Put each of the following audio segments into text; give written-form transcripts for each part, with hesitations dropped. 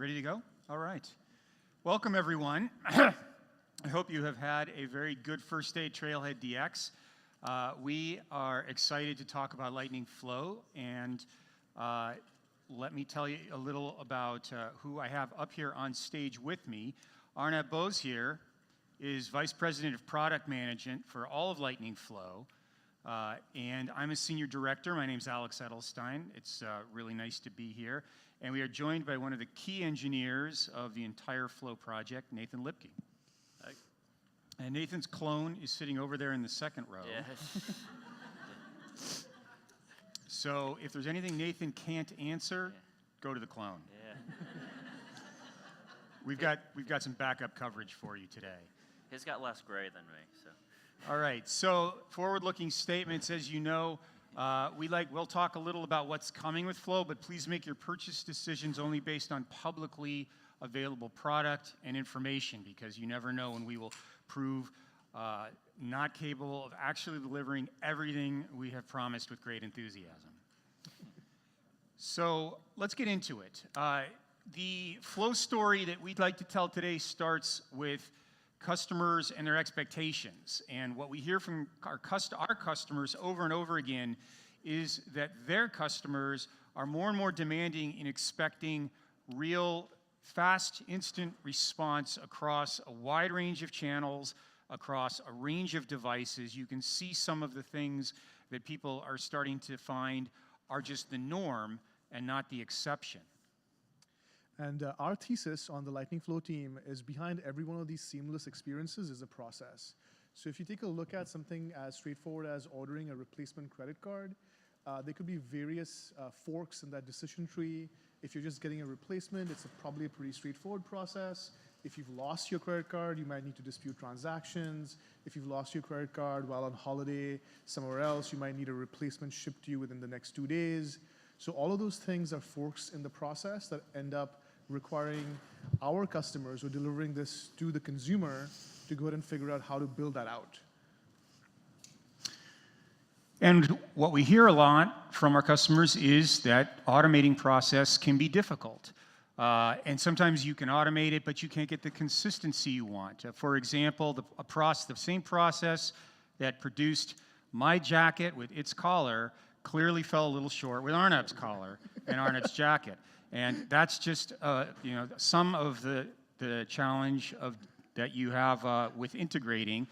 Ready to go? All right. Welcome, everyone. I hope you have had a very good first day at Trailhead DX. We are excited to talk about Lightning Flow, and let me tell you a little about who I have up here on stage with me. Arnab Bose here is Vice President of Product Management for all of Lightning Flow, and I'm a Senior Director. My name's Alex Edelstein. It's really nice to be here. And we are joined by one of the key engineers of the entire Flow project, Nathan Lipke. Hi. And Nathan's clone is sitting over there in the second row. Yeah. So if there's anything Nathan can't answer, go to the clone. Yeah. We've got some backup coverage for you today. He's got less gray than me, so. All right, so forward-looking statements, as you know, we'll talk a little about what's coming with Flow, but please make your purchase decisions only based on publicly available product and information, because you never know when we will prove not capable of actually delivering everything we have promised with great enthusiasm. So let's get into it. The Flow story that we'd like to tell today starts with customers and their expectations. And what we hear from our customers over and over again is that their customers are more and more demanding in expecting real, fast, instant response across a wide range of channels, across a range of devices. You can see some of the things that people are starting to find are just the norm and not the exception. And our thesis on the Lightning Flow team is behind every one of these seamless experiences is a process. So if you take a look at something as straightforward as ordering a replacement credit card, there could be various forks in that decision tree. If you're just getting a replacement, it's probably a pretty straightforward process. If you've lost your credit card, you might need to dispute transactions. If you've lost your credit card while on holiday somewhere else, you might need a replacement shipped to you within the next 2 days. So all of those things are forks in the process that end up requiring our customers who are delivering this to the consumer to go ahead and figure out how to build that out. And what we hear a lot from our customers is that automating process can be difficult. And sometimes you can automate it, but you can't get the consistency you want. For example, the same process that produced my jacket with its collar clearly fell a little short with Arnab's collar and Arnab's jacket. And that's just some of the challenge that you have with integrating.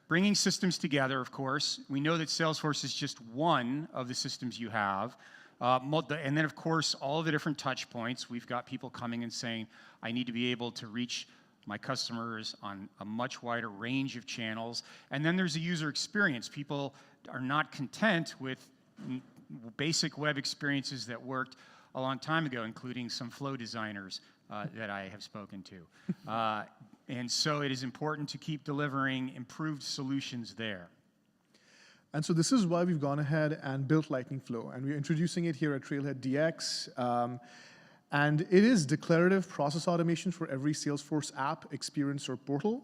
Bringing systems together, of course. We know that Salesforce is just one of the systems you have. And then, of course, all the different touch points. We've got people coming and saying, I need to be able to reach my customers on a much wider range of channels. And then there's a user experience. People are not content with basic web experiences that worked a long time ago, including some Flow designers that I have spoken to. And so it is important to keep delivering improved solutions there. And so this is why we've gone ahead and built Lightning Flow, and we're introducing it here at Trailhead DX. And it is declarative process automation for every Salesforce app, experience, or portal.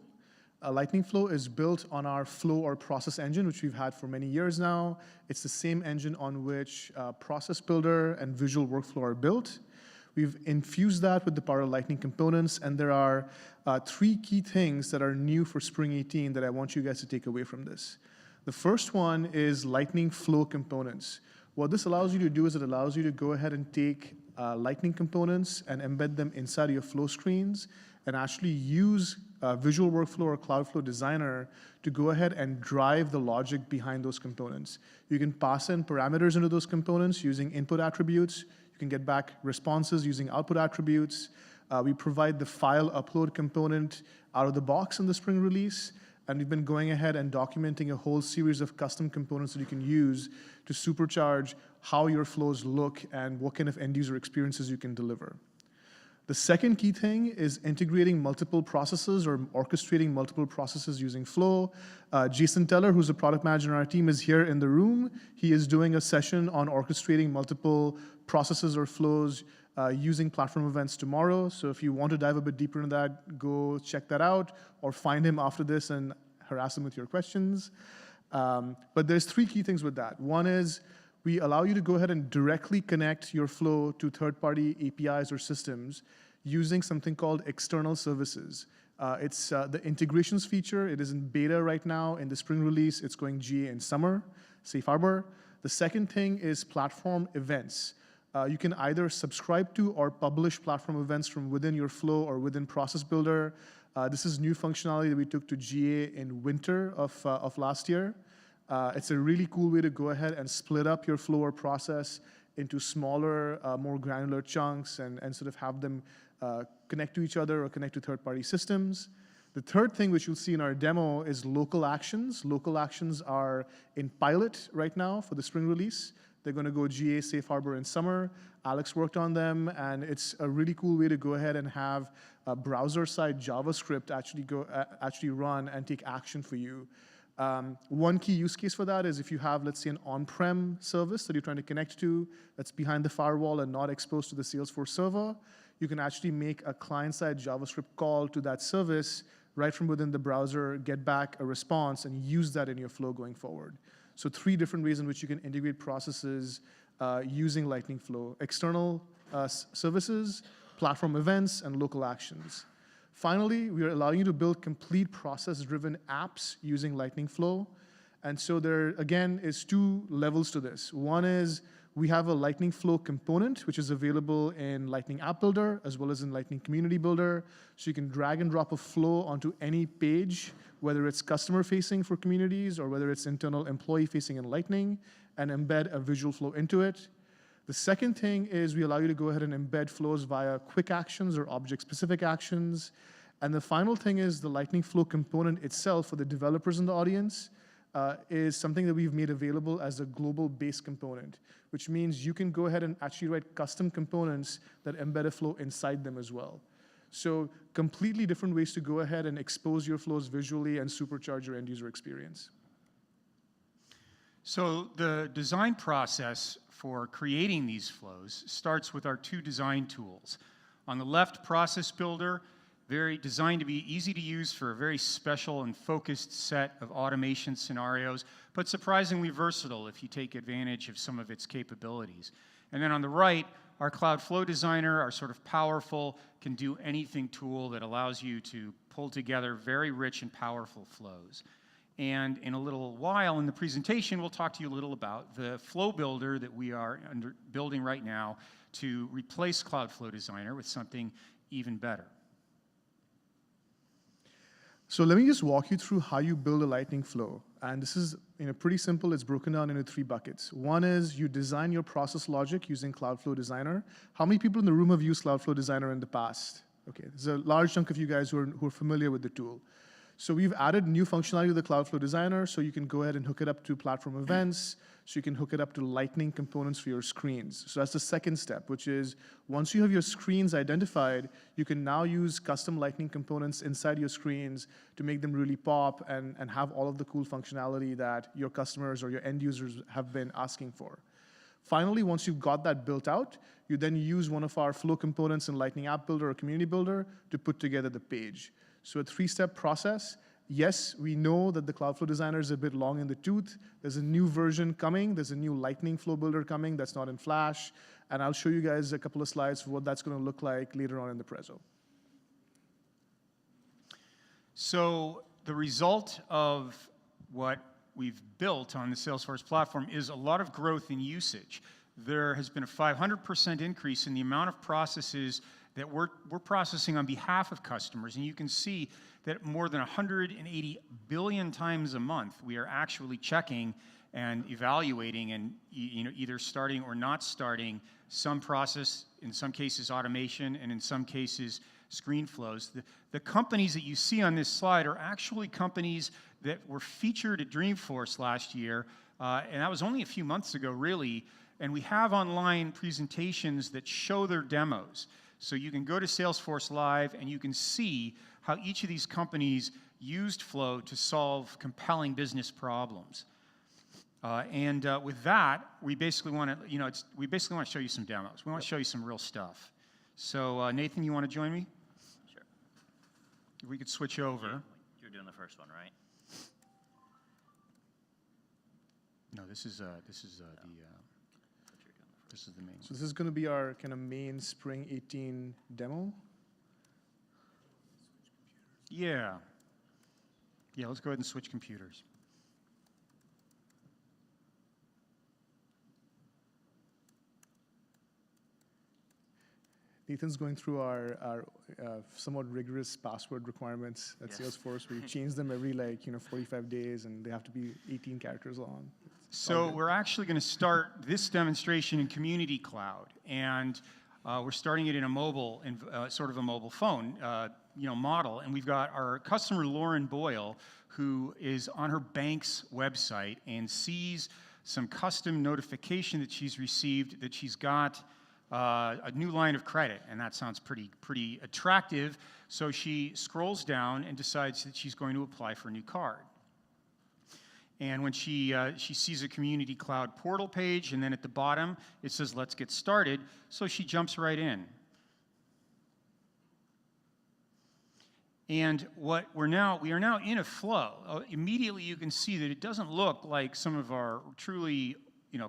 Lightning Flow is built on our Flow or process engine, which we've had for many years now. It's the same engine on which Process Builder and Visual Workflow are built. We've infused that with the power of Lightning components, and there are 3 key things that are new for Spring 18 that I want you guys to take away from this. The first one is Lightning Flow components. What this allows you to do is it allows you to go ahead and take Lightning components and embed them inside your Flow screens and actually use Visual Workflow or Cloudflow Designer to go ahead and drive the logic behind those components. You can pass in parameters into those components using input attributes. You can get back responses using output attributes. We provide the file upload component out of the box in the Spring release. And we've been going ahead and documenting a whole series of custom components that you can use to supercharge how your flows look and what kind of end-user experiences you can deliver. The second key thing is integrating multiple processes or orchestrating multiple processes using Flow. Jason Teller, who's a product manager on our team, is here in the room. He is doing a session on orchestrating multiple processes or flows using platform events tomorrow. So if you want to dive a bit deeper into that, go check that out or find him after this and harass him with your questions. But there's 3 key things with that. One is we allow you to go ahead and directly connect your flow to third-party APIs or systems using something called external services. It's the integrations feature. It is in beta right now. In the spring release, it's going GA in summer, safe harbor. The second thing is platform events. You can either subscribe to or publish platform events from within your flow or within Process Builder. This is new functionality that we took to GA in winter of last year. It's a really cool way to go ahead and split up your flow or process into smaller, more granular chunks and sort of have them connect to each other or connect to third-party systems. The third thing which you'll see in our demo is local actions. Local actions are in pilot right now for the spring release. They're going to go GA safe harbor in summer. Alex worked on them, and it's a really cool way to go ahead and have a browser-side JavaScript actually run and take action for you. One key use case for that is if you have, let's say, an on-prem service that you're trying to connect to that's behind the firewall and not exposed to the Salesforce server, you can actually make a client-side JavaScript call to that service right from within the browser, get back a response, and use that in your flow going forward. So 3 different ways in which you can integrate processes using Lightning Flow: external services, platform events, and local actions. Finally, we are allowing you to build complete process-driven apps using Lightning Flow. And so there, again, is 2 levels to this. One is we have a Lightning Flow component, which is available in Lightning App Builder, as well as in Lightning Community Builder. So you can drag and drop a flow onto any page, whether it's customer-facing for communities or whether it's internal employee-facing in Lightning, and embed a visual flow into it. The second thing is we allow you to go ahead and embed flows via quick actions or object-specific actions. And the final thing is the Lightning Flow component itself for the developers in the audience is something that we've made available as a global base component, which means you can go ahead and actually write custom components that embed a flow inside them as well. So completely different ways to go ahead and expose your flows visually and supercharge your end-user experience. So the design process for creating these flows starts with our 2 design tools. On the left, Process Builder, designed to be easy to use for a very special and focused set of automation scenarios, but surprisingly versatile if you take advantage of some of its capabilities. And then on the right, our Cloud Flow Designer, our sort of powerful, can do anything tool that allows you to pull together very rich and powerful flows. And in a little while in the presentation, we'll talk to you a little about the flow builder that we are building right now to replace Cloud Flow Designer with something even better. So let me just walk you through how you build a Lightning Flow. And this is pretty simple. It's broken down into 3 buckets. One is you design your process logic using Cloud Flow Designer. How many people in the room have used Cloud Flow Designer in the past? Okay, there's a large chunk of you guys who are familiar with the tool. So we've added new functionality to the Cloud Flow Designer, so you can go ahead and hook it up to platform events, so you can hook it up to Lightning components for your screens. So that's the second step, which is once you have your screens identified, you can now use custom Lightning components inside your screens to make them really pop and have all of the cool functionality that your customers or your end users have been asking for. Finally, once you've got that built out, you then use one of our flow components in Lightning App Builder or Community Builder to put together the page. So a 3-step process. Yes, we know that the Cloud Flow Designer is a bit long in the tooth. There's a new version coming. There's a new Lightning Flow Builder coming that's not in Flash. And I'll show you guys a couple of slides for what that's going to look like later on in the prezo. So the result of what we've built on the Salesforce platform is a lot of growth in usage. There has been a 500% increase in the amount of processes that we're processing on behalf of customers. And you can see that more than 180 billion times a month, we are actually checking and evaluating and either starting or not starting some process, in some cases automation, and in some cases screen flows. The companies that you see on this slide are actually companies that were featured at Dreamforce last year, and that was only a few months ago, really. And we have online presentations that show their demos. So you can go to Salesforce Live and you can see how each of these companies used Flow to solve compelling business problems. With that, we basically want to show you some demos. We want to show you some real stuff. So Nathan, you want to join me? Sure. If we could switch over. You're doing the first one, right? No, this is the main. So this is going to be our kind of main Spring 18 demo. Yeah. Yeah, let's go ahead and switch computers. Nathan's going through our somewhat rigorous password requirements at Yes. Salesforce. We change them every 45 days, and they have to be 18 characters long. So we're actually going to start this demonstration in Community Cloud, and we're starting it in a mobile, sort of a mobile phone, model. And we've got our customer Lauren Boyle, who is on her bank's website and sees some custom notification that she's received that she's got a new line of credit, and that sounds pretty attractive. So she scrolls down and decides that she's going to apply for a new card. And when she sees a Community Cloud portal page, and then at the bottom it says, "Let's get started," so she jumps right in. And we are now in a flow. Immediately you can see that it doesn't look like some of our truly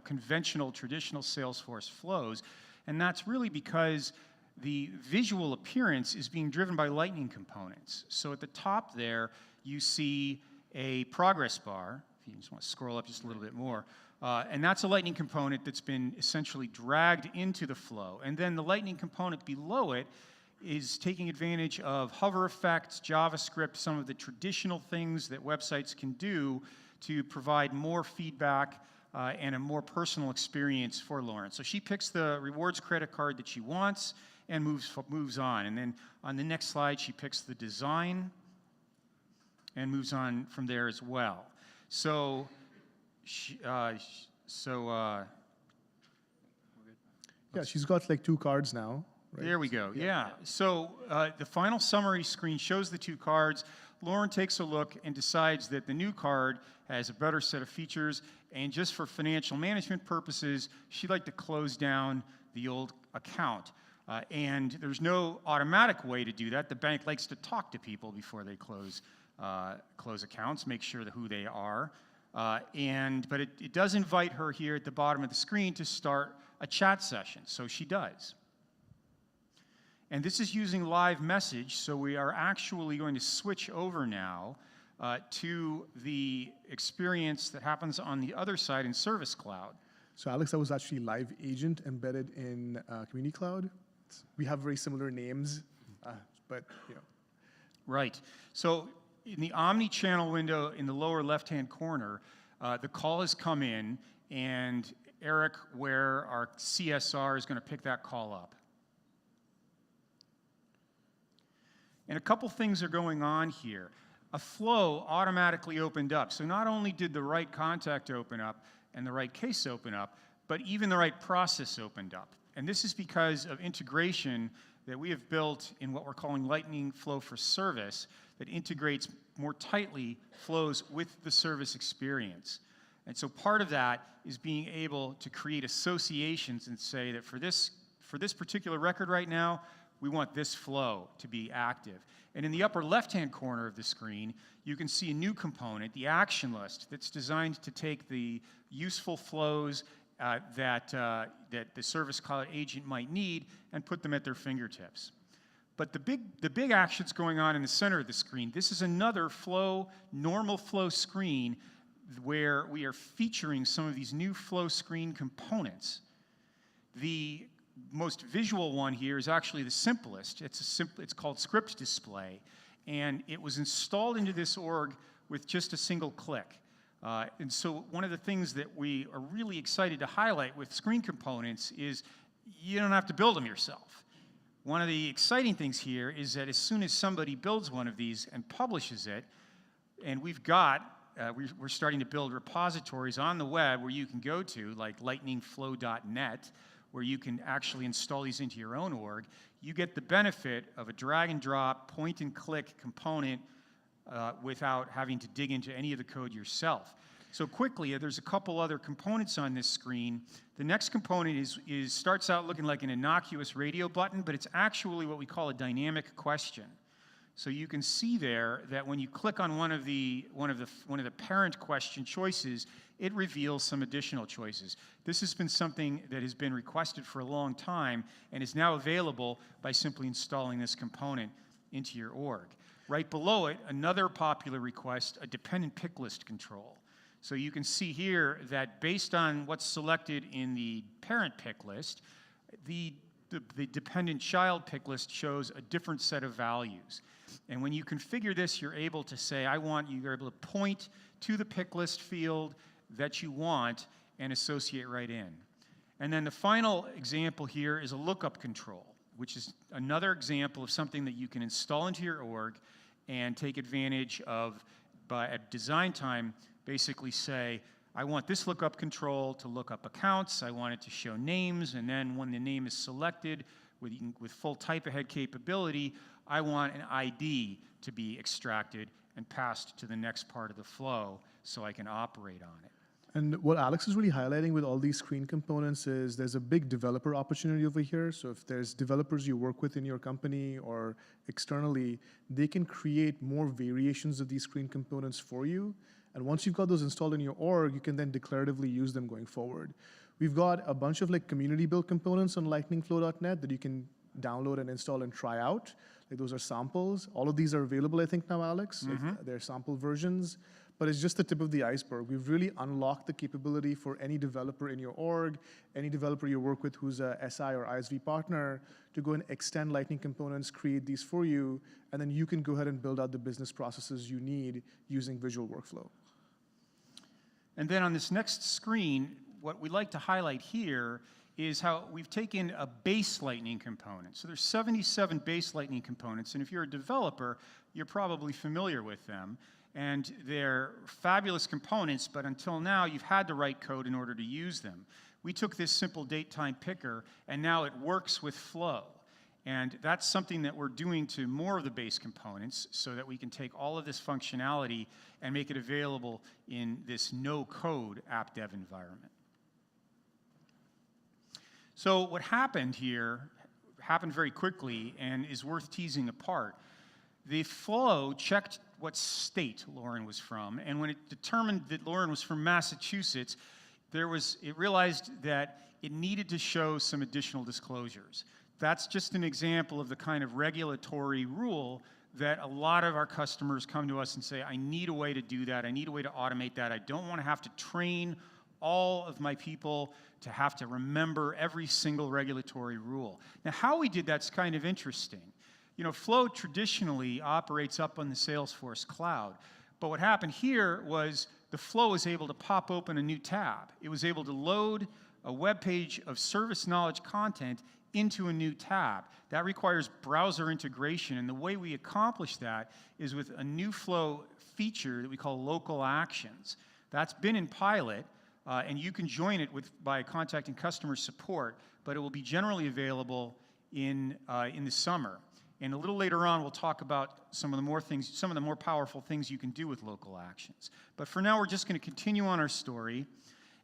conventional, traditional Salesforce flows. And that's really because the visual appearance is being driven by Lightning components. So at the top there, you see a progress bar. If you just want to scroll up just a little bit more. And that's a Lightning component that's been essentially dragged into the flow. And then the Lightning component below it is taking advantage of hover effects, JavaScript, some of the traditional things that websites can do to provide more feedback and a more personal experience for Lauren. So she picks the rewards credit card that she wants and moves on. And then on the next slide, she picks the design and moves on from there as well. So, yeah, she's got 2 cards now. Right? There we go. Yeah. So the final summary screen shows the 2 cards. Lauren takes a look and decides that the new card has a better set of features, and just for financial management purposes, she'd like to close down the old account. And there's no automatic way to do that. The bank likes to talk to people before they close accounts, make sure who they are. But it does invite her here at the bottom of the screen to start a chat session, so she does. And this is using live message, so we are actually going to switch over now to the experience that happens on the other side in Service Cloud. So Alex, that was actually Live Agent embedded in Community Cloud. We have very similar names, but Right. So in the omni-channel window in the lower left-hand corner, the call has come in, and Eric Ware, our CSR, is going to pick that call up. And a couple things are going on here. A flow automatically opened up. So not only did the right contact open up and the right case open up, but even the right process opened up. And this is because of integration that we have built in what we're calling Lightning Flow for Service that integrates more tightly flows with the service experience. And so part of that is being able to create associations and say that for this particular record right now, we want this flow to be active. And in the upper left-hand corner of the screen, you can see a new component, the action list, that's designed to take the useful flows that the Service Cloud agent might need and put them at their fingertips. But the big action's going on in the center of the screen. This is another flow, normal flow screen where we are featuring some of these new flow screen components. The most visual one here is actually the simplest. It's called Script Display, and it was installed into this org with just a single click. And so one of the things that we are really excited to highlight with screen components is you don't have to build them yourself. One of the exciting things here is that as soon as somebody builds one of these and publishes it, and we're starting to build repositories on the web where you can go to, like lightningflow.net, where you can actually install these into your own org, you get the benefit of a drag-and-drop, point-and-click component without having to dig into any of the code yourself. So quickly, there's a couple other components on this screen. The next component starts out looking like an innocuous radio button, but it's actually what we call a dynamic question. So you can see there that when you click on one of the parent question choices, it reveals some additional choices. This has been something that has been requested for a long time and is now available by simply installing this component into your org. Right below it, another popular request, a dependent pick list control. So you can see here that based on what's selected in the parent pick list, the dependent child pick list shows a different set of values. And when you configure this, you're able to say, you're able to point to the pick list field that you want and associate right in. And then the final example here is a lookup control, which is another example of something that you can install into your org and take advantage of at design time, basically say, I want this lookup control to look up accounts, I want it to show names, and then when the name is selected with full type ahead capability, I want an ID to be extracted and passed to the next part of the flow so I can operate on it. And what Alex is really highlighting with all these screen components is there's a big developer opportunity over here. So if there's developers you work with in your company or externally, they can create more variations of these screen components for you. And once you've got those installed in your org, you can then declaratively use them going forward. We've got a bunch of community built components on lightningflow.net that you can download and install and try out. Those are samples. All of these are available, I think now, Alex. They're sample versions. But it's just the tip of the iceberg. We've really unlocked the capability for any developer in your org, any developer you work with who's a SI or ISV partner, to go and extend Lightning components, create these for you, and then you can go ahead and build out the business processes you need using visual workflow. And then on this next screen, what we'd like to highlight here is how we've taken a base Lightning component. So there's 77 base Lightning components, and if you're a developer, you're probably familiar with them. And they're fabulous components, but until now, you've had to write code in order to use them. We took this simple date-time picker, and now it works with Flow. And that's something that we're doing to more of the base components so that we can take all of this functionality and make it available in this no-code app dev environment. So what happened here happened very quickly and is worth teasing apart. The Flow checked what state Lauren was from, and when it determined that Lauren was from Massachusetts, it realized that it needed to show some additional disclosures. That's just an example of the kind of regulatory rule that a lot of our customers come to us and say, I need a way to do that, I need a way to automate that, I don't want to have to train all of my people to have to remember every single regulatory rule. Now, how we did that's kind of interesting. Flow traditionally operates up on the Salesforce cloud. But what happened here was the Flow was able to pop open a new tab. It was able to load a web page of service knowledge content into a new tab. That requires browser integration. And the way we accomplish that is with a new Flow feature that we call local actions. That's been in pilot, and you can join it by contacting customer support, but it will be generally available in the summer. And a little later on, we'll talk about some of the more powerful things you can do with local actions. But for now, we're just going to continue on our story.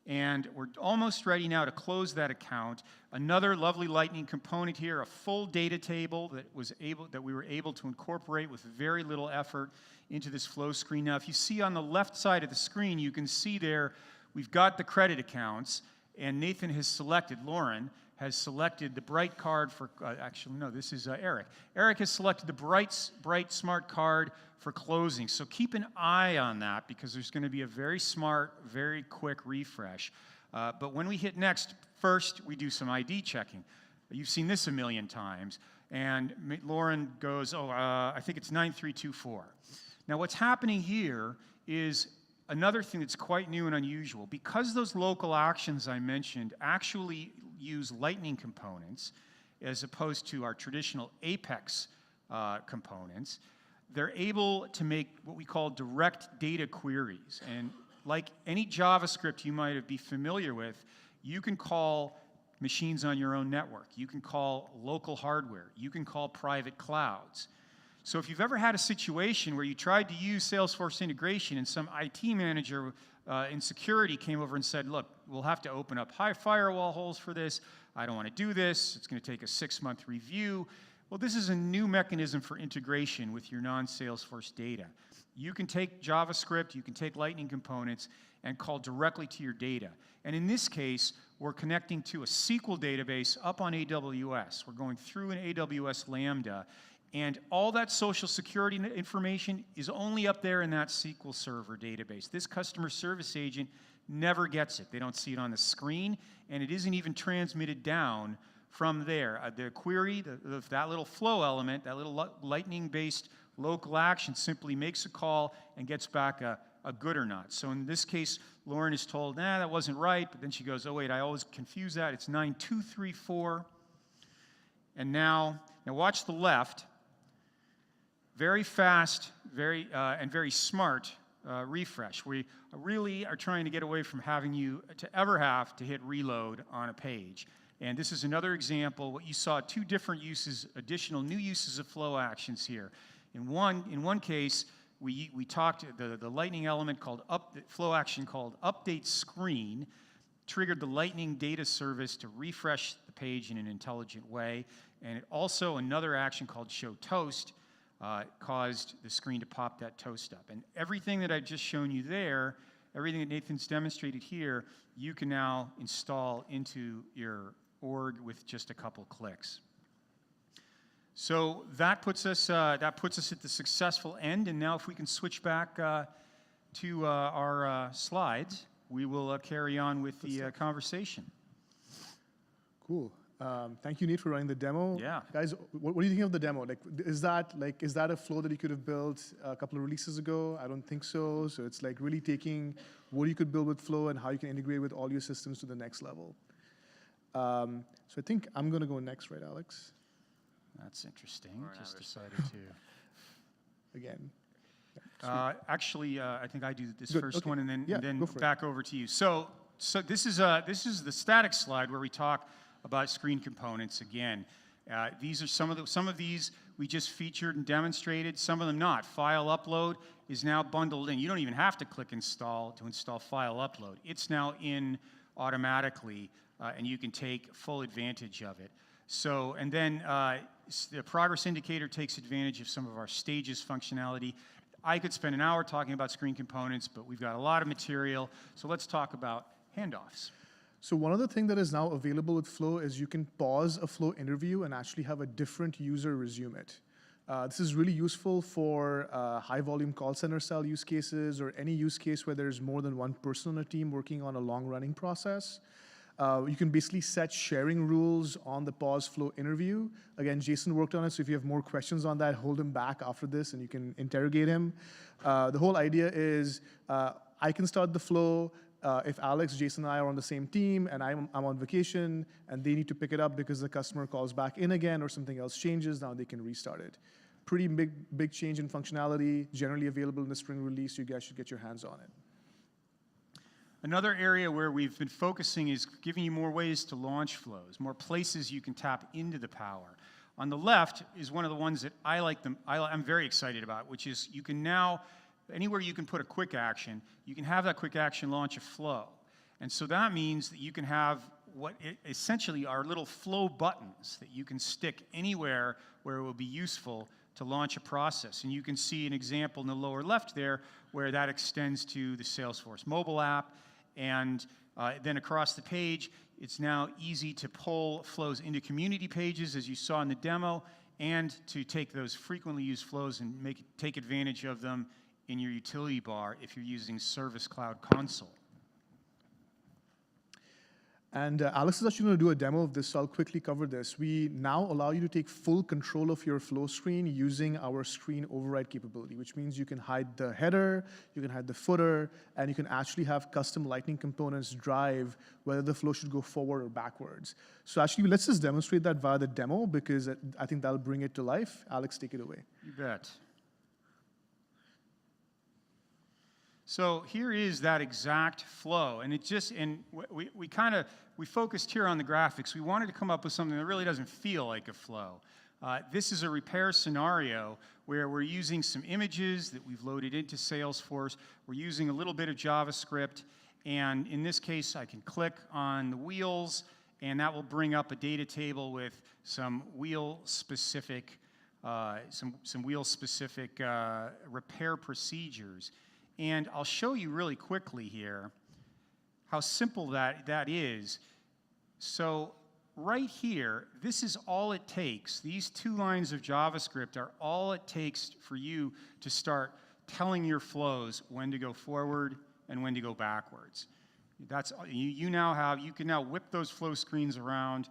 And we're almost ready now to close that account. Another lovely Lightning component here, a full data table that we were able to incorporate with very little effort into this Flow screen. Now, if you see on the left side of the screen, you can see there we've got the credit accounts, and Nathan has selected, Lauren has selected the Bright card for, actually, no, this is Eric. Eric has selected the Bright Smart card for closing. So keep an eye on that because there's going to be a very smart, very quick refresh. But when we hit next, first we do some ID checking. You've seen this a million times. And Lauren goes, I think it's 9324. Now what's happening here is another thing that's quite new and unusual. Because those local actions I mentioned actually use Lightning components as opposed to our traditional Apex components, they're able to make what we call direct data queries. And like any JavaScript you might be familiar with, you can call machines on your own network. You can call local hardware. You can call private clouds. So if you've ever had a situation where you tried to use Salesforce integration and some IT manager in security came over and said, look, we'll have to open up high firewall holes for this. I don't want to do this. It's going to take a 6-month review. Well, this is a new mechanism for integration with your non-Salesforce data. You can take JavaScript, you can take Lightning components, and call directly to your data. And in this case, we're connecting to a SQL database up on AWS. We're going through an AWS Lambda, And all that social security information is only up there in that SQL Server database. This customer service agent never gets it. They don't see it on the screen, and it isn't even transmitted down from there. The query, that little flow element, that little lightning-based local action simply makes a call and gets back a good or not. So in this case, Lauren is told, nah, that wasn't right, but then she goes, oh wait, I always confuse that. It's 9234. And now watch the left. Very fast, and very smart refresh. We really are trying to get away from having you to ever have to hit reload on a page. And this is another example. What you saw, two different uses, additional new uses of flow actions here. In one case, we talked the lightning element called flow action called update screen triggered the lightning data service to refresh the page in an intelligent way. And it also another action called show toast caused the screen to pop that toast up. And everything that I've just shown you there, everything that Nathan's demonstrated here, you can now install into your org with just a couple clicks. So that puts us at the successful end. And now if we can switch back to our slides, we will carry on with the conversation. Cool. Thank you, Nate, for running the demo. Yeah. Guys, what do you think of the demo? Is that a flow that you could have built a couple of releases ago? I don't think so. So it's like really taking what you could build with flow and how you can integrate with all your systems to the next level. So I think I'm going to go next, right, Alex? That's interesting. Just decided to. Again. Actually, I think I do this Good. first Okay. one, and then, Yeah, and then go for it. back over to you. So this is the static slide where we talk about screen components again. These are some of these we just featured and demonstrated. Some of them not. File upload is now bundled in. You don't even have to click install to install file upload. It's now in automatically, and you can take full advantage of it. So, and then the progress indicator takes advantage of some of our stages functionality. I could spend an hour talking about screen components, but we've got a lot of material. So let's talk about handoffs. So one other thing that is now available with Flow is you can pause a Flow interview and actually have a different user resume it. This is really useful for high-volume call center style use cases or any use case where there's more than one person on a team working on a long-running process. You can basically set sharing rules on the pause Flow interview. Again, Jason worked on it, so if you have more questions on that, hold him back after this and you can interrogate him. The whole idea is I can start the flow if Alex, Jason, and I are on the same team and I'm on vacation and they need to pick it up because the customer calls back in again or something else changes, now they can restart it. Pretty big change in functionality, generally available in the spring release. You guys should get your hands on it. Another area where we've been focusing is giving you more ways to launch flows, more places you can tap into the power. On the left is one of the ones that I'm very excited about, which is you can now, anywhere you can put a quick action, you can have that quick action launch a flow. And so that means that you can have what essentially are little flow buttons that you can stick anywhere where it will be useful to launch a process. And you can see an example in the lower left there where that extends to the Salesforce mobile app. And then across the page, it's now easy to pull flows into community pages, as you saw in the demo, and to take those frequently used flows and take advantage of them in your utility bar if you're using Service Cloud Console. And Alex is actually going to do a demo of this, so I'll quickly cover this. We now allow you to take full control of your flow screen using our screen override capability, which means you can hide the header, you can hide the footer, and you can actually have custom Lightning components drive whether the flow should go forward or backwards. So actually, let's just demonstrate that via the demo because I think that'll bring it to life. Alex, take it away. You bet. So here is that exact flow, and it just, and we focused here on the graphics. We wanted to come up with something that really doesn't feel like a flow. This is a repair scenario where we're using some images that we've loaded into Salesforce. We're using a little bit of JavaScript, and in this case, I can click on the wheels, and that will bring up a data table with some wheel-specific repair procedures. And I'll show you really quickly here how simple that is. So right here, this is all it takes. These 2 lines of JavaScript are all it takes for you to start telling your flows when to go forward and when to go backwards. That's, you can now whip those flow screens around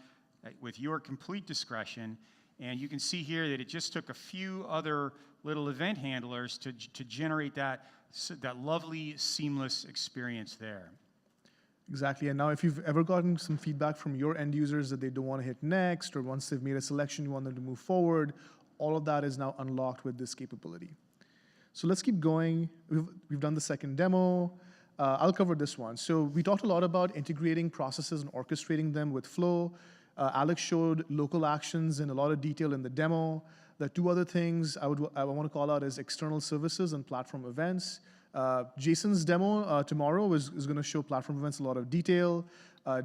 with your complete discretion, and you can see here that it just took a few other little event handlers to generate that lovely, seamless experience there. Exactly, and now if you've ever gotten some feedback from your end users that they don't want to hit next, or once they've made a selection, you want them to move forward, all of that is now unlocked with this capability. So let's keep going. We've done the second demo. I'll cover this one. So we talked a lot about integrating processes and orchestrating them with Flow. Alex showed local actions in a lot of detail in the demo. The 2 other things I want to call out is external services and platform events. Jason's demo tomorrow is going to show platform events in a lot of detail.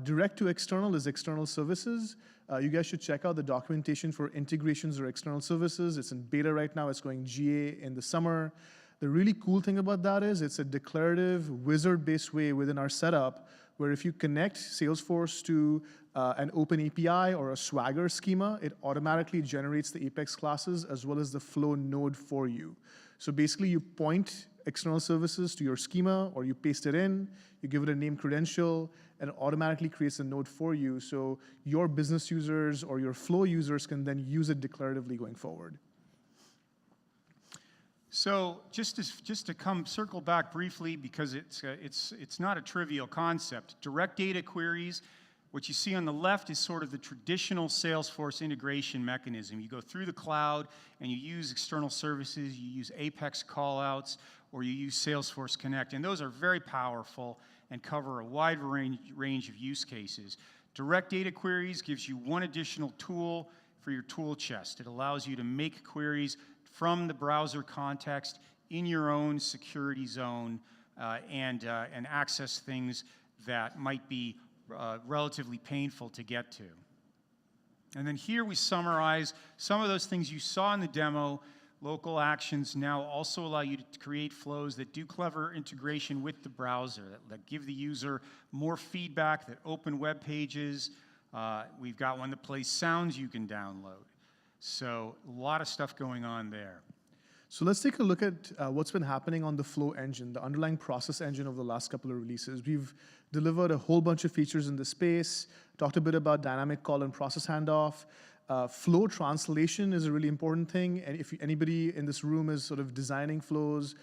Direct to external is external services. You guys should check out the documentation for integrations or external services. It's in beta right now. It's going GA in the summer. The really cool thing about that is it's a declarative, wizard-based way within our setup where if you connect Salesforce to an open API or a Swagger schema, it automatically generates the Apex classes as well as the Flow node for you. So basically, you point external services to your schema, or you paste it in, you give it a name credential, and it automatically creates a node for you, so your business users or your Flow users can then use it declaratively going forward. So just to circle back briefly, because it's not a trivial concept. Direct data queries, what you see on the left is sort of the traditional Salesforce integration mechanism. You go through the cloud and you use external services, you use Apex callouts, or you use Salesforce Connect, and those are very powerful and cover a wide range of use cases. Direct data queries gives you one additional tool for your tool chest. It allows you to make queries from the browser context in your own security zone and access things that might be relatively painful to get to. And then here we summarize some of those things you saw in the demo. Local actions now also allow you to create flows that do clever integration with the browser, that give the user more feedback, that open web pages. We've got one that plays sounds you can download. So a lot of stuff going on there. So let's take a look at what's been happening on the Flow engine, the underlying process engine of the last couple of releases. We've delivered a whole bunch of features in the space, talked a bit about dynamic call and process handoff. Flow translation is a really important thing, and if anybody in this room is sort of designing flows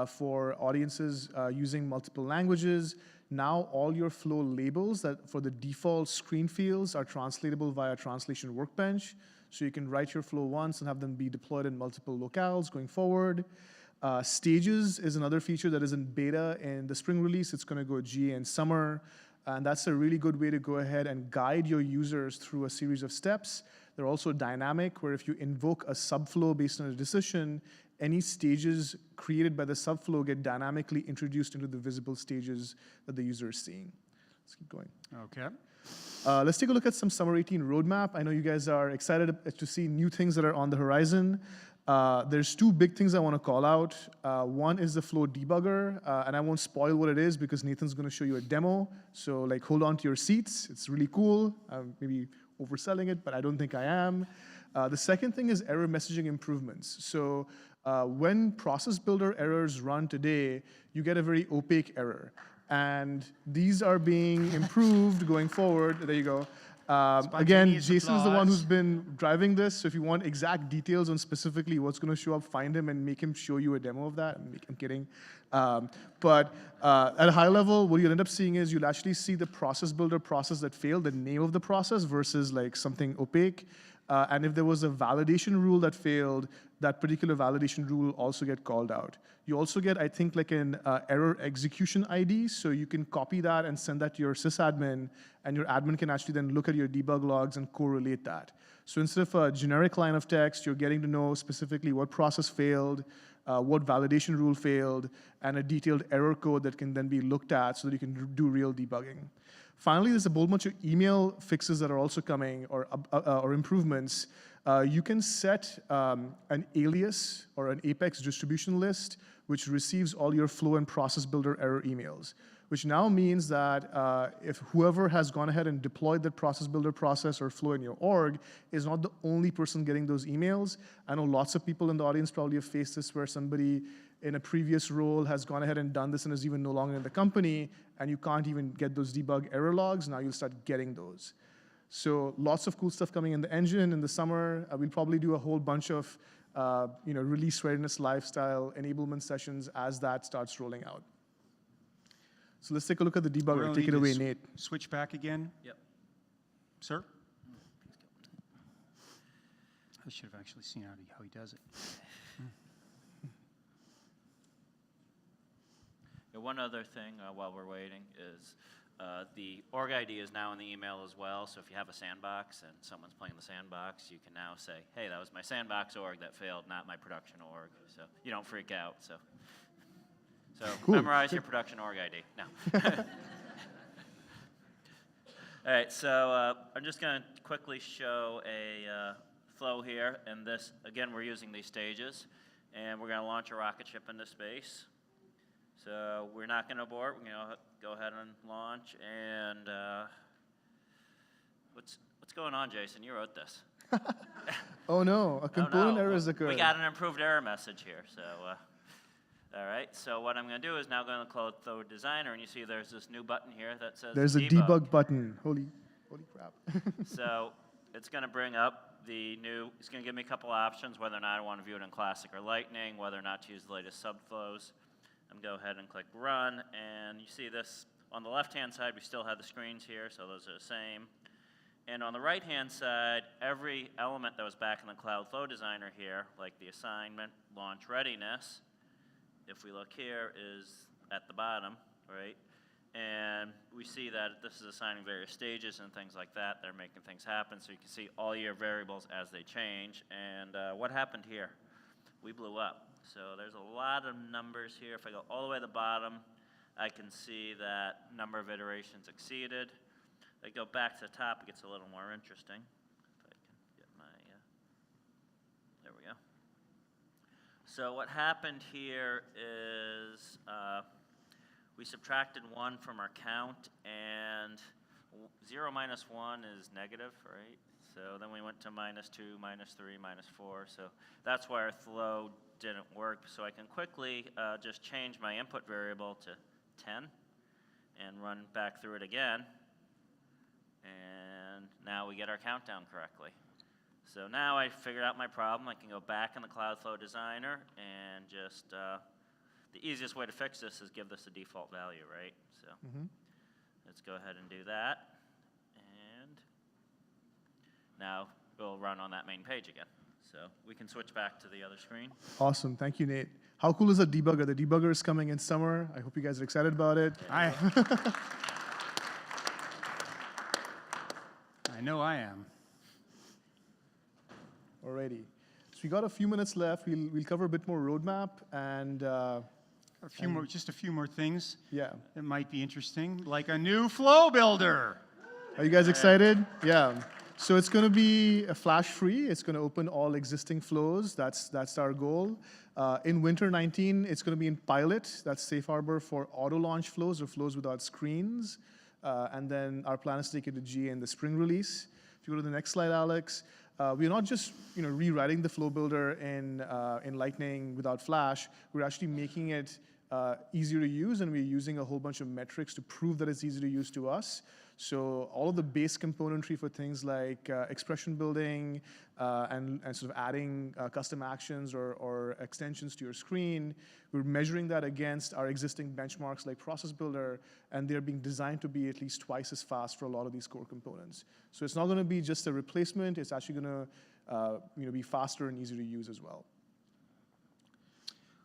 for audiences using multiple languages, now all your Flow labels that for the default screen fields are translatable via Translation Workbench. So you can write your flow once and have them be deployed in multiple locales going forward. Stages is another feature that is in beta in the spring release. It's going to go GA in summer. And that's a really good way to go ahead and guide your users through a series of steps. They're also dynamic, where if you invoke a subflow based on a decision, any stages created by the subflow get dynamically introduced into the visible stages that the user is seeing. Let's keep going. Okay. Let's take a look at some Summer 18 roadmap. I know you guys are excited to see new things that are on the horizon. There's 2 big things I want to call out. One is the Flow debugger, and I won't spoil what it is because Nathan's going to show you a demo. So like, hold on to your seats. It's really cool. Maybe overselling it, but I don't think I am. The second thing is error messaging improvements. So when process builder errors run today, you get a very opaque error. And these are being improved going forward. There you go. Again, Jason's the one who's been driving this, so if you want exact details on specifically what's going to show up, find him and make him show you a demo of that. I'm kidding. But at a high level, what you'll end up seeing is you'll actually see the process builder process that failed, the name of the process versus like something opaque. And if there was a validation rule that failed, that particular validation rule will also get called out. You also get, I think, like an error execution ID, so you can copy that and send that to your sysadmin, and your admin can actually then look at your debug logs and correlate that. So instead of a generic line of text, you're getting to know specifically what process failed, what validation rule failed, and a detailed error code that can then be looked at so that you can do real debugging. Finally, there's a whole bunch of email fixes that are also coming, or improvements. You can set an alias or an Apex distribution list, which receives all your Flow and Process Builder error emails. which now means that if whoever has gone ahead and deployed that process builder process or flow in your org is not the only person getting those emails. I know lots of people in the audience probably have faced this where somebody in a previous role has gone ahead and done this and is even no longer in the company, and you can't even get those debug error logs. Now you'll start getting those. So lots of cool stuff coming in the engine in the summer. We'll probably do a whole bunch of release readiness lifestyle enablement sessions as that starts rolling out. So let's take a look at the debugger. We'll Take it need to away, Nate. Switch back again, Yep. sir? I should have actually seen how he does it. Yeah, one other thing while we're waiting is the org ID is now in the email as well. So if you have a sandbox and someone's playing the sandbox, you can now say, hey, that was my sandbox org that failed, not my production org. So you don't freak out. So Cool. Memorize your production org ID. No. All right, so I'm just going to quickly show a flow here. And this, again, we're using these stages. And we're going to launch a rocket ship into space. So we're not going to abort. We're going to go ahead and launch. And what's going on, Jason? You wrote this. Oh no, a component no. error has occurred. We got an improved error message here. So, all right. So what I'm going to do is now go to the Cloud Flow Designer, and you see there's this new button here that says There's a debug button. Holy crap. So it's going to bring up the new, it's going to give me a couple options, whether or not I want to view it in Classic or Lightning, whether or not to use the latest subflows. I'm going to go ahead and click Run, and you see this on the left-hand side, we still have the screens here, so those are the same. And on the right-hand side, every element that was back in the Cloud Flow Designer here, like the assignment, launch readiness, if we look here, is at the bottom, right? And we see that this is assigning various stages and things like that. They're making things happen, so you can see all your variables as they change. And what happened here? We blew up. So there's a lot of numbers here. If I go all the way to the bottom, I can see that number of iterations exceeded. If I go back to the top, it gets a little more interesting. If I can get my, there we go. So what happened here is we subtracted 1 from our count, and 0 minus 1 is negative, right? So then we went to -2, -3, -4. So that's why our flow didn't work. So I can quickly just change my input variable to 10 and run back through it again. And now we get our countdown correctly. So now I figured out my problem. I can go back in the Cloudflow Designer and just, the easiest way to fix this is give this a default value, right? So let's go ahead and do that. And now we'll run on that main page again. So we can switch back to the other screen. Awesome, thank you, Nate. How cool is the debugger? The debugger is coming in summer. I hope you guys are excited about it. I know I am. Alrighty. So we got a few minutes left. We'll cover a bit more roadmap and Just a few more things yeah. that might be interesting, like a new flow builder. Are you guys excited? Yeah. So it's going to be flash-free. It's going to open all existing flows. That's our goal. In winter 19, it's going to be in pilot. That's safe harbor for auto-launch flows or flows without screens. And then our plan is to take it to GA in the spring release. If you go to the next slide, Alex, we're not just rewriting the flow builder in Lightning without Flash. We're actually making it easier to use, and we're using a whole bunch of metrics to prove that it's easy to use to us. So all of the base componentry for things like expression building and sort of adding custom actions or extensions to your screen, we're measuring that against our existing benchmarks like Process Builder, and they're being designed to be at least twice as fast for a lot of these core components. So it's not going to be just a replacement. It's actually going to be faster and easier to use as well.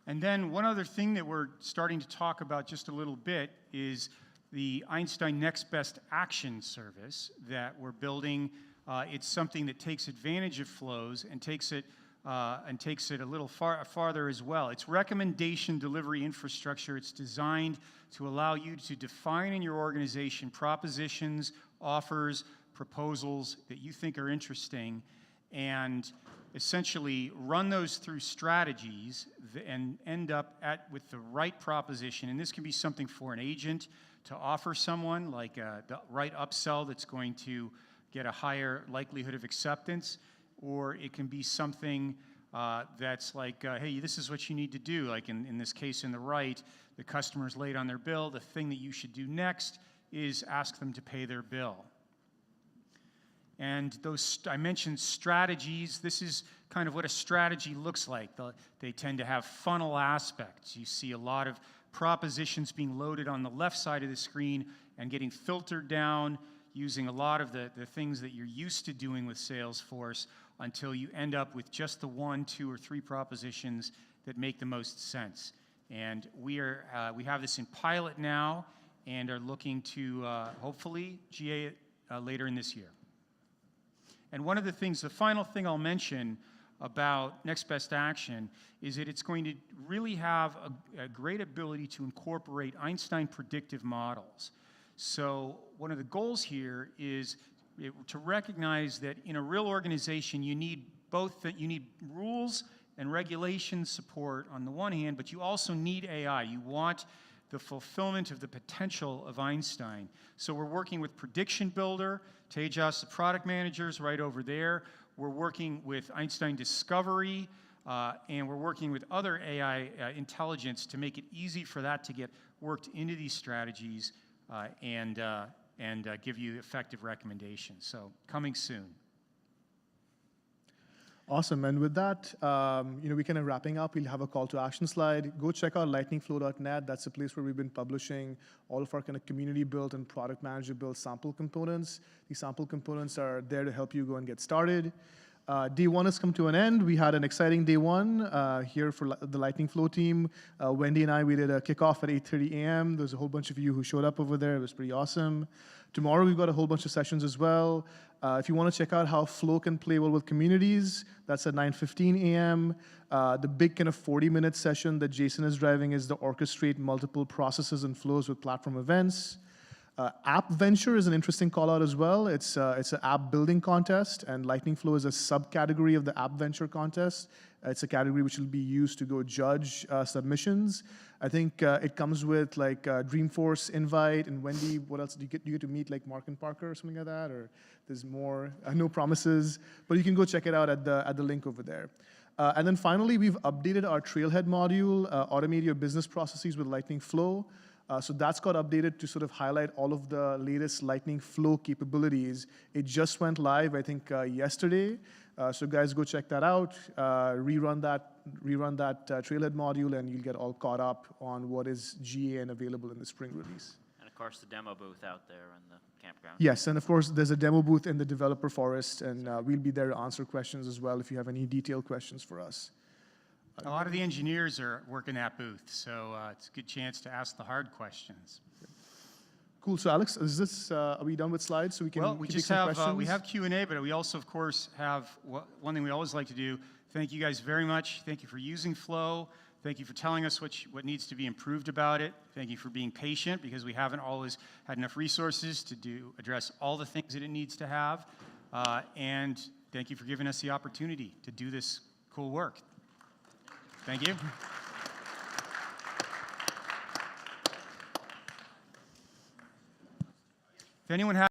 And then one other thing that we're starting to talk about just a little bit is the Einstein Next Best Action service that we're building. It's something that takes advantage of flows and takes it a little farther as well. It's recommendation delivery infrastructure. It's designed to allow you to define in your organization propositions, offers, proposals that you think are interesting, and essentially run those through strategies and end up with the right proposition. And this can be something for an agent to offer someone, like the right upsell that's going to get a higher likelihood of acceptance, or it can be something that's like, hey, this is what you need to do. Like in this case in the right, the customer's late on their bill. The thing that you should do next is ask them to pay their bill. And those, I mentioned strategies. This is kind of what a strategy looks like. They tend to have funnel aspects. You see a lot of propositions being loaded on the left side of the screen and getting filtered down using a lot of the things that you're used to doing with Salesforce until you end up with just the 1, 2, or 3 propositions that make the most sense. And we have this in pilot now and are looking to hopefully GA it later in this year. And one of the things, the final thing I'll mention about Next Best Action is that it's going to really have a great ability to incorporate Einstein predictive models. So one of the goals here is to recognize that in a real organization, you need you need rules and regulation support on the one hand, but you also need AI. You want the fulfillment of the potential of Einstein. So we're working with Prediction Builder, Tejas, the product managers right over there. We're working with Einstein Discovery, and we're working with other AI intelligence to make it easy for that to get worked into these strategies and give you effective recommendations. So coming soon. Awesome, and with that, we're kind of wrapping up. We'll have a call to action slide. Go check out lightningflow.net. That's a place where we've been publishing all of our kind of community-built and product manager-built sample components. These sample components are there to help you go and get started. Day 1 has come to an end. We had an exciting day 1 here for the Lightning Flow team. Wendy and I, we did a kickoff at 8:30 a.m. There's a whole bunch of you who showed up over there. It was pretty awesome. Tomorrow, we've got a whole bunch of sessions as well. If you want to check out how Flow can play well with communities, that's at 9:15 a.m. The big kind of 40-minute session that Jason is driving is the orchestrate multiple processes and flows with platform events. App Venture is an interesting call out as well. It's an app building contest, and Lightning Flow is a subcategory of the App Venture contest. It's a category which will be used to go judge submissions. I think it comes with like Dreamforce invite, and Wendy, what else? Do you get to meet like Mark and Parker or something like that? Or there's more, no promises, but you can go check it out at the link over there. And then finally, we've updated our Trailhead module, automate your business processes with Lightning Flow. So that's got updated to sort of highlight all of the latest Lightning Flow capabilities. It just went live, I think, yesterday. So guys, go check that out. Rerun that Trailhead module, and you'll get all caught up on what is GA and available in the spring release. And of course, the demo booth out there in the campground. Yes, and of course, there's a demo booth in the developer forest, and we'll be there to answer questions as well if you have any detailed questions for us. A lot of the engineers are working that booth, so it's a good chance to ask the hard questions. Cool. So Alex, is this? Are we done with slides? So we can. Well, we take just some have questions? we have Q&A, but we also, of course, have one thing we always like to do. Thank you guys very much. Thank you for using Flow. Thank you for telling us what needs to be improved about it. Thank you for being patient because we haven't always had enough resources to address all the things that it needs to have. And thank you for giving us the opportunity to do this cool work. Thank you. If anyone has